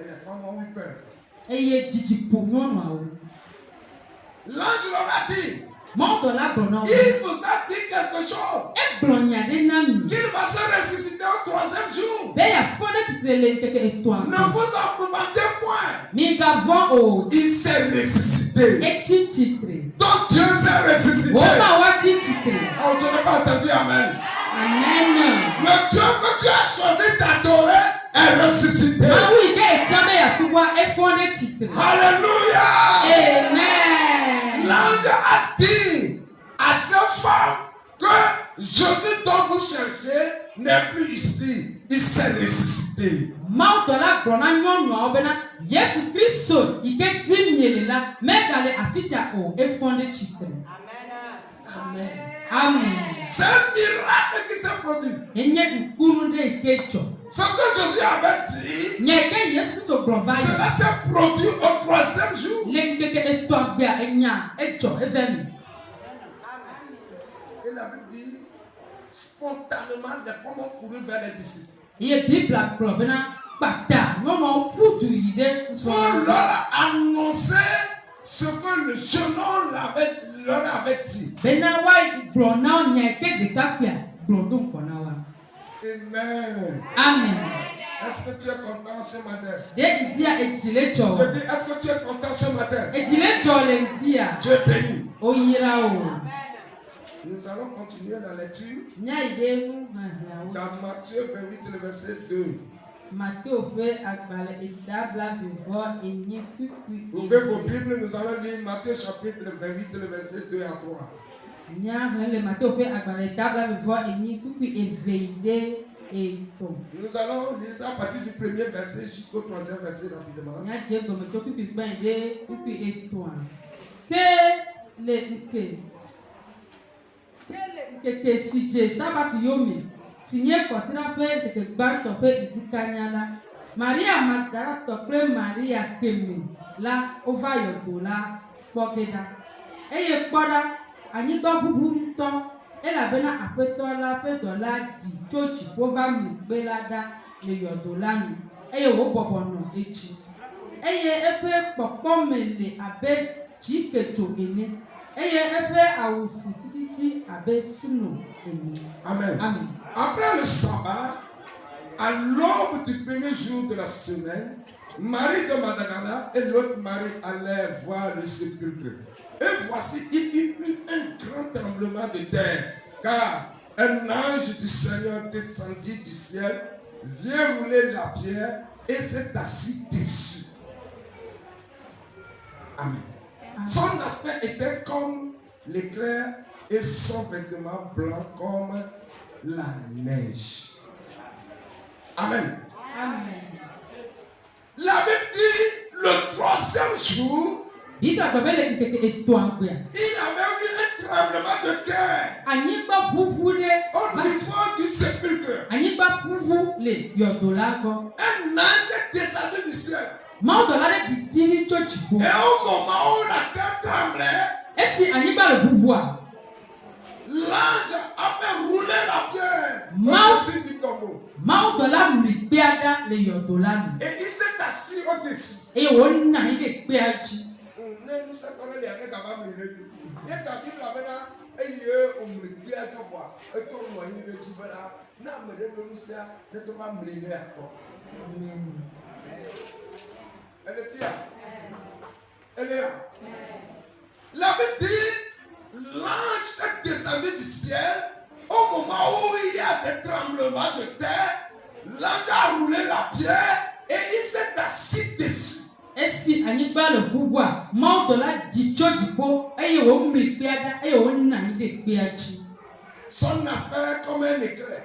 les femmes ont eu peur. L'ange leur a dit, il vous a dit quelque chose. Qu'il va se ressusciter au 3e jour. Ne vous en demandez point. Il s'est ressuscité. Donc Dieu s'est ressuscité. Oh, tu n'as pas entendu amen. Amen. Le Dieu que tu as choisi d'adorer est ressuscité. Alléluia. Amen. L'ange a dit à ces femmes que Jésus dont vous cherchez n'est plus ici. Il s'est ressuscité. Amen. Amen. C'est un miracle qui s'est produit. Ce que Jésus avait dit, cela s'est produit au 3e jour. Il avait dit, spontanément, les femmes ont couru vers les disciples. Pour leur annoncer ce que le jeune homme leur avait dit. Amen. Est-ce que tu es content ce matin? Je dis, est-ce que tu es content ce matin? Dieu est béni. Nous allons continuer la lecture dans Matthieu 28, le verset 2. Ouvrez vos Bibles, nous allons lire Matthieu chapitre 28, le verset 2 à 3. Nous allons lire ça à partir du premier verset jusqu'au 3e verset rapidement. Maria Magdala tɔkple Maria keme la ova yɔdo la kpɔge ɖa eye kpɔɖa anyigba ʋuʋu ŋutɔ elabena aƒetɔ la ƒe dɔla ɖi tso dziƒo va mligbe la ɖa le yɔdo la nu eye wòbɔbɔ nɔ edzi eye eƒe kpɔkpɔme le abe dzikedzo ene eye eƒe awu fu tititi abe sino ene. Amen. Amen. Après le sabbat, à l'aube du premier jour de la semaine, Marie de Magdala et l'autre Marie allèrent voir le sépulcre. Et voici, il y eut un grand tremblement de terre, car un ange du Seigneur descendit du ciel, vient rouler la pierre et s'est assis dessus. Amen. Son aspect était comme l'éclair et son vêtement blanc comme la neige. Amen. Amen. La Bible dit le 3e jour, il avait eu un tremblement de terre au niveau du sépulcre. Un ange s'est descendu du ciel. Et au moment où la terre tremblait, l'ange avait roulé la pierre au-dessus du tombeau. Et il s'est assis au-dessus. La Bible dit, l'ange s'est descendu du ciel. Au moment où il y a des tremblements de terre, l'ange a roulé la pierre et il s'est assis dessus. Son aspect comme un éclair.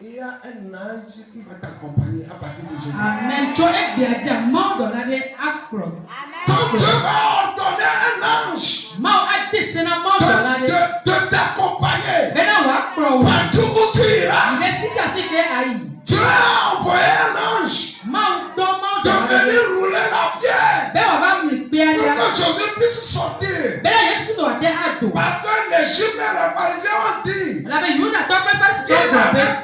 Il y a un ange qui va t'accompagner à partir de aujourd'hui. Amen. Quand Dieu va ordonner un ange de t'accompagner partout où tu iras, Dieu a envoyé un ange de venir rouler la pierre pour que Jésus puisse sortir. Parce que les Juifs et les Parisiens ont dit qu'il n'avait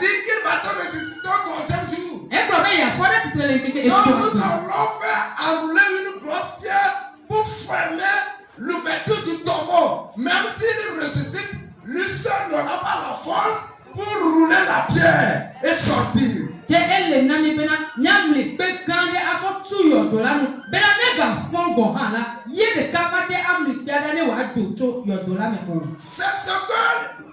ont fait enrouler une grosse pierre pour fermer l'ouverture du tombeau. Même s'il ressuscite, lui seul n'aura pas la force pour rouler la pierre et sortir. Que elle nami bena nyamle pe kande aso tuyo dolano bena nega fongo hala yele kapate amli piada ne wa docho yo dolame ko. C'est ce que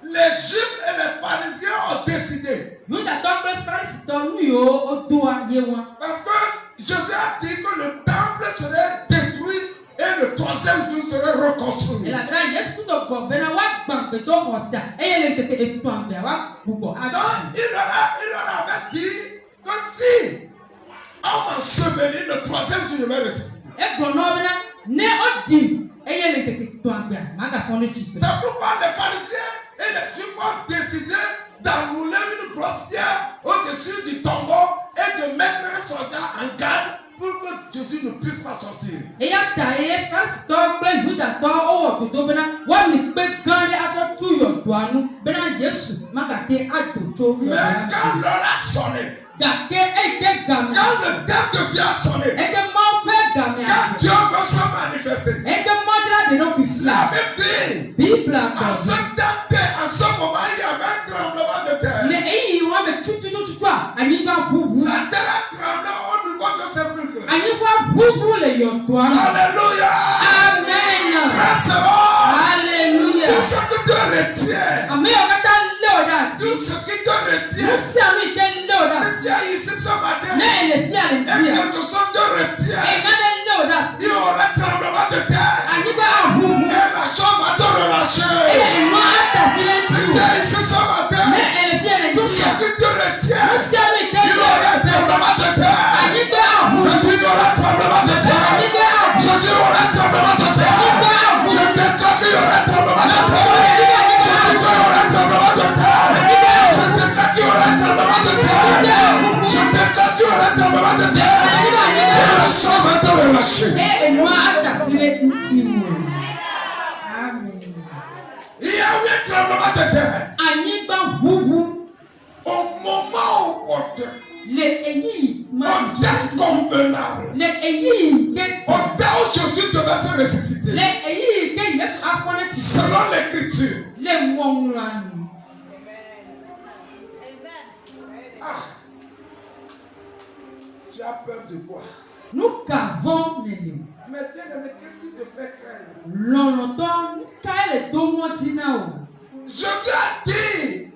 les Juifs et les pharisiens ont décidé. Yuda tokwe faris tonu yo odoa yewa. Parce que Jésus a dit que le temple serait détruit et le troisième jour serait reconstruit. Et la grande Yesu to bo bena wa gban pe to hosia eyele tete etuan be wa bubo Donc ati. il leur avait dit que si on m'ensevelit le troisième jour, je vais ressusciter. E gbono bena ne odi eyele tete etuan be maga fon le chi. C'est pourquoi les pharisiens et les Juifs ont décidé d'enrouler une grosse pierre au-dessus du tombeau et de mettre un soldat en garde pour que Jésus ne puisse pas sortir. Eya ta e faris to pe Yuda to o to bena wa mi pe kande aso tuyo doanu bena Yesu maga te adocho. Mais quand l'heure a sonné, Gake ete game. quand le temps de Dieu a sonné, Ete mo pe game. quand Dieu veut se manifester, Ete mo dra de no la bifla. Bible dit, Bible en ko. ce moment, il y avait un tremblement de terre. Le eyi wa me tutu a ani ba bubu. La terre a tremblé au niveau de ce sépulcre. Ani wa bubu le yo doanu. Alléluia. Amen. Recevons Hallelujah. tout ce que Dieu retient. Ame o kata loda. Tout ce que Dieu retient. Musi ami ke loda. Si tu es ici ce matin, Ne ele si ale et dia. quelque chose Dieu retient, E na de loda. il y aura un tremblement de terre. Ani ba bubu. Et la chambre va te relâcher. E mo ata Si tu silencio. es ici ce matin, Ne ele si ale tout ce dia. que Dieu retient, Musi ami ke il y aura un loda. tremblement de terre. Ani ba bubu. Je dis il y aura un tremblement de terre. Ani ba bubu. Je dis il y aura un tremblement de terre. Je déclare qu'il y aura un tremblement de terre. Je dis qu'il y aura un tremblement de terre. Je déclare qu'il y aura un tremblement de terre. Je déclare qu'il y aura un tremblement de terre. Et la chambre va te relâcher. E mo ata silencio. Amen. Il y a eu un tremblement de terre. Ani ba bubu. Au moment opportun, Le eyi ma. au temps convenable, Le eyi ke. au temps où Jésus devait se ressusciter, Le eyi ke Yesu afɔne ti. selon l'écriture. Le wɔnwulanu. Ah, tu as peur de quoi? Nous qu'avons les lieux. Mais bien aimé, qu'est-ce qui te fait craindre? Lɔlɔtɔ kaele to mɔtina o. Jésus a dit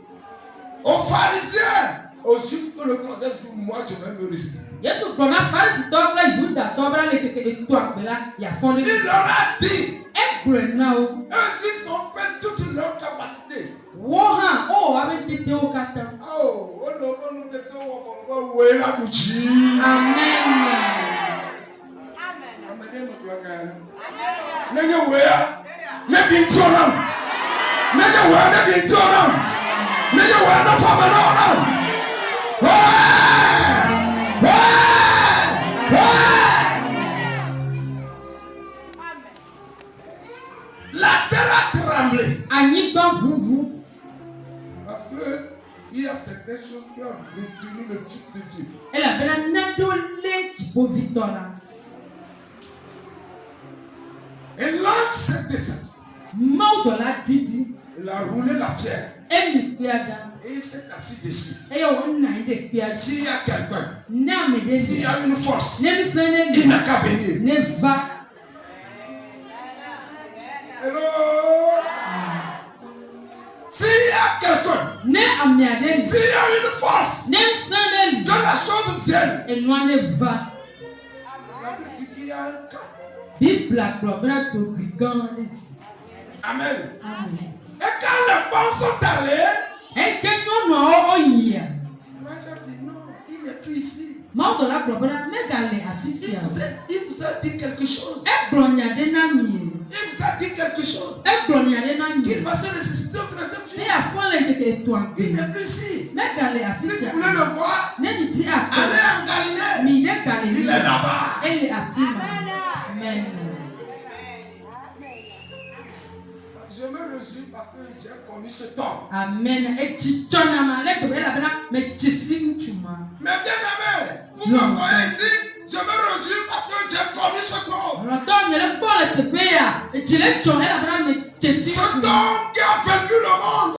aux pharisiens, aux juifs que le troisième jour, moi je vais me ressusciter. Yesu gblɔna Farisitɔ kple Yudatɔ bena le keke eto agbela yafɔ ne. Il leur a dit, Egblɔe na wo. eux ils ont fait toute leur capacité. Wo hã o abe tetewo katã. Oh, on nous dit que on va la bougie. Amen. Amen. Nenye wea, nebi ntionam. Nenye wea, nebi ntionam. Nenye wea, no fama no nam. La terre a tremblé. Anyigba ʋuʋu. Parce que il y a certaines choses qui ont retenu le Fils de Dieu. Elabena naɖewo lé dziƒovitɔ la. Et l'ange s'est descendu. Mawudɔla didi. Il a roulé la pierre. Emi kpea ɖa. Et il s'est assis dessus. Eye wònɔ anyi ɖe kpea dzi. S'il y a quelqu'un, Ne ame ɖe s'il y li. a une force, Ne ŋusẽ ne il li. n'a qu'à venir. Ne va. Hello? S'il y a quelqu'un, Ne ame aɖe li. s'il y a une force, Ne ŋusẽ ne li. que la chose vienne. Enua ne va. La Bible dit qu'il y a un cas. Bibla gblɔ bena dogli gã aɖe zi. Amen. Amen. Et quand les femmes sont allées, Eke nyɔnuawo yia. l'ange a dit non, il n'est plus ici. Mawudɔla gblɔ bena megale afi sia o. Il vous a dit quelque chose. Egblɔ nya ɖe na mi. Il vous a dit quelque chose. Egblɔ nya ɖe na mi. Qu'il va se ressusciter au troisième Ne jour. afɔ le ŋkeke etoa Il gbe. n'est plus ici. Megale afi Si sia. vous voulez le voir, Ne mi di akɔ. allez en Galilée. Mi ɖe Il Galilée. est là-bas. Ele afi ma. Amen. Je me réjouis parce que j'ai connu cet homme. Amen. Et tu t'en as mal, mais tu sais tu m'as. Mais bien aimé, vous me voyez ici, je me réjouis parce que j'ai connu cet homme. Cet homme qui a vaincu le monde.